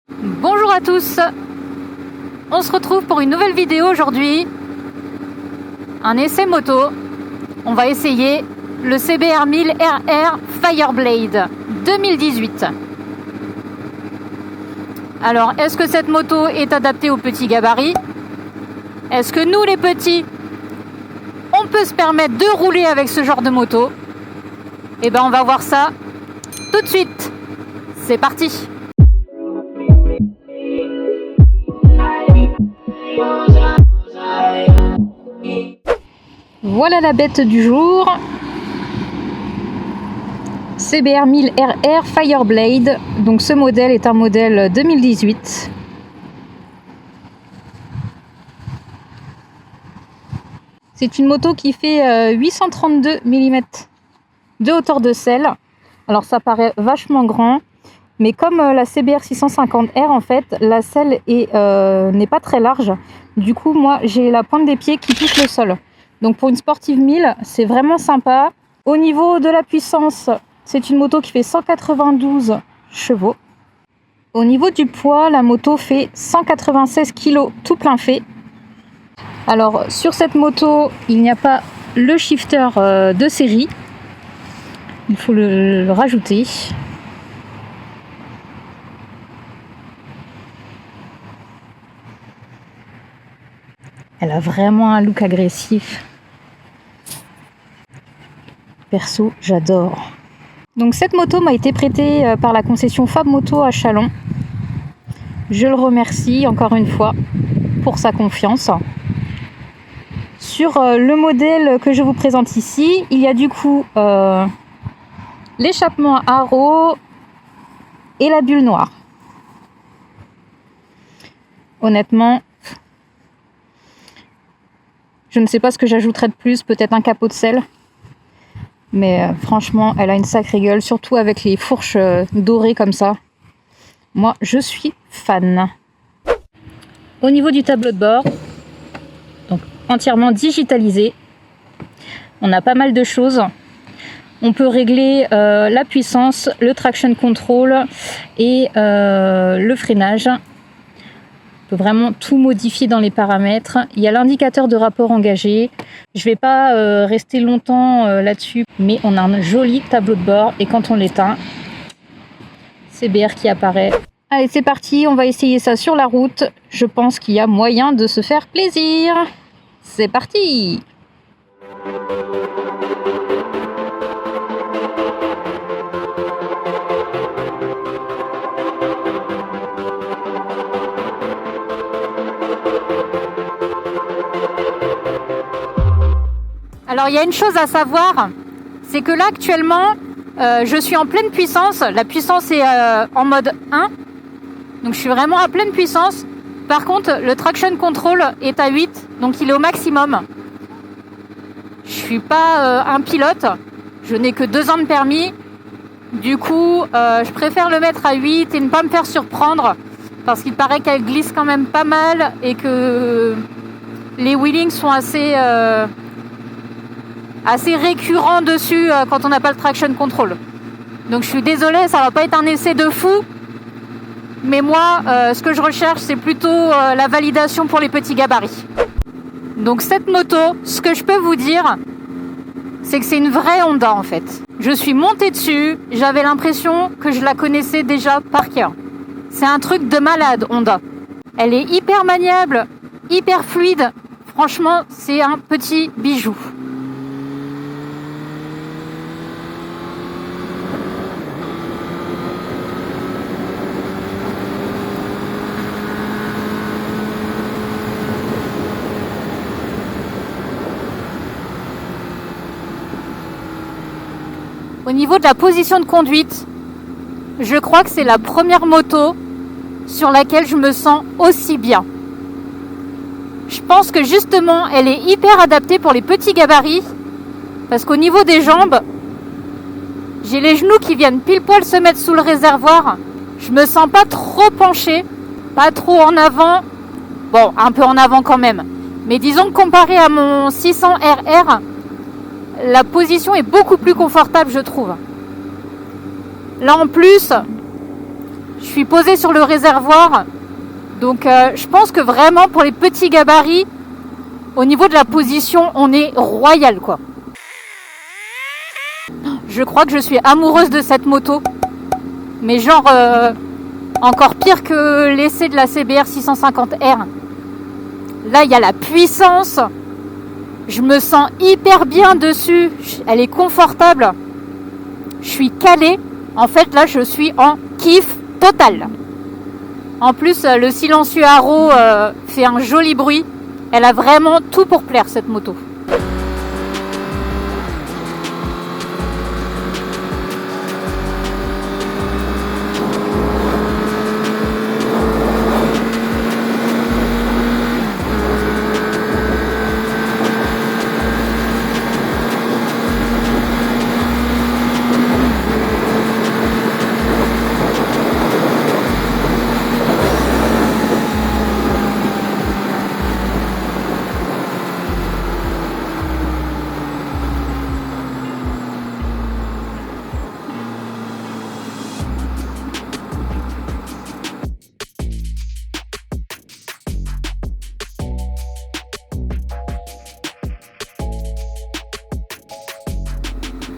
Bonjour à tous, on se retrouve pour une nouvelle vidéo aujourd'hui, un essai moto. On va essayer le CBR 1000 RR Fireblade 2018. Alors, est-ce que cette moto est adaptée aux petits gabarits? Est-ce que nous les petits, on peut se permettre de rouler avec ce genre de moto? Eh ben on va voir ça tout de suite. C'est parti! Voilà la bête du jour. CBR 1000 RR Fireblade. Donc ce modèle est un modèle 2018. C'est une moto qui fait 832 mm de hauteur de selle. Alors ça paraît vachement grand, mais comme la CBR 650R en fait, la selle n'est pas très large. Du coup moi j'ai la pointe des pieds qui touche le sol. Donc pour une sportive 1000, c'est vraiment sympa. Au niveau de la puissance, c'est une moto qui fait 192 chevaux. Au niveau du poids, la moto fait 196 kg tout plein fait. Alors sur cette moto, il n'y a pas le shifter de série. Il faut le rajouter. Elle a vraiment un look agressif. Perso, j'adore. Donc cette moto m'a été prêtée par la concession Fab Moto à Chalon. Je le remercie encore une fois pour sa confiance. Sur le modèle que je vous présente ici, il y a du coup l'échappement à haro et la bulle noire. Honnêtement, je ne sais pas ce que j'ajouterais de plus, peut-être un capot de selle. Mais franchement, elle a une sacrée gueule, surtout avec les fourches dorées comme ça. Moi, je suis fan. Au niveau du tableau de bord, donc entièrement digitalisé, on a pas mal de choses. On peut régler la puissance, le traction control et le freinage. On peut vraiment tout modifier dans les paramètres. Il y a l'indicateur de rapport engagé. Je ne vais pas rester longtemps là-dessus, mais on a un joli tableau de bord et quand on l'éteint, CBR qui apparaît. Allez, c'est parti, on va essayer ça sur la route. Je pense qu'il y a moyen de se faire plaisir. C'est parti! Alors il y a une chose à savoir, c'est que là actuellement je suis en pleine puissance, la puissance est en mode 1, donc je suis vraiment à pleine puissance. Par contre le traction control est à 8, donc il est au maximum. Je suis pas un pilote, je n'ai que 2 ans de permis, du coup je préfère le mettre à 8 et ne pas me faire surprendre, parce qu'il paraît qu'elle glisse quand même pas mal et que les wheelings sont assez récurrent dessus quand on n'a pas le traction control. Donc je suis désolée, ça va pas être un essai de fou, mais moi ce que je recherche c'est plutôt la validation pour les petits gabarits. Donc cette moto, ce que je peux vous dire, c'est que c'est une vraie Honda en fait. Je suis montée dessus, j'avais l'impression que je la connaissais déjà par cœur. C'est un truc de malade Honda. Elle est hyper maniable, hyper fluide. Franchement, c'est un petit bijou. Au niveau de la position de conduite, je crois que c'est la première moto sur laquelle je me sens aussi bien. Je pense que justement, elle est hyper adaptée pour les petits gabarits, parce qu'au niveau des jambes, j'ai les genoux qui viennent pile poil se mettre sous le réservoir. Je me sens pas trop penchée, pas trop en avant, bon, un peu en avant quand même. Mais disons que comparé à mon 600 RR, la position est beaucoup plus confortable, je trouve. Là en plus, Je suis posée sur le réservoir. Donc je pense que vraiment pour les petits gabarits, au niveau de la position, on est royal quoi. Je crois que je suis amoureuse de cette moto. Mais genre encore pire que l'essai de la CBR 650R. Là, il y a la puissance. Je me sens hyper bien dessus. Elle est confortable. Je suis calée. En fait, là, je suis en kiff total. En plus, le silencieux Haro fait un joli bruit. Elle a vraiment tout pour plaire, cette moto.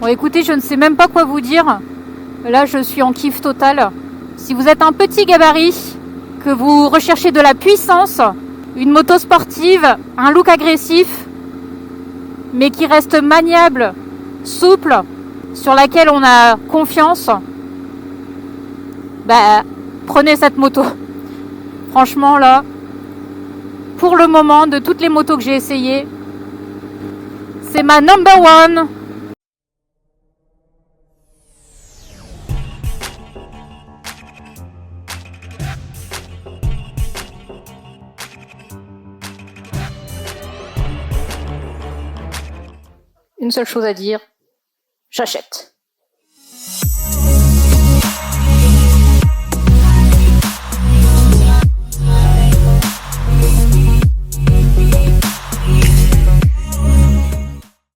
Bon écoutez, je ne sais même pas quoi vous dire. Là, je suis en kiff total. Si vous êtes un petit gabarit, que vous recherchez de la puissance, une moto sportive, un look agressif, mais qui reste maniable, souple, sur laquelle on a confiance, bah, prenez cette moto. Franchement, là, pour le moment, de toutes les motos que j'ai essayées, c'est ma number one. Une seule chose à dire, j'achète.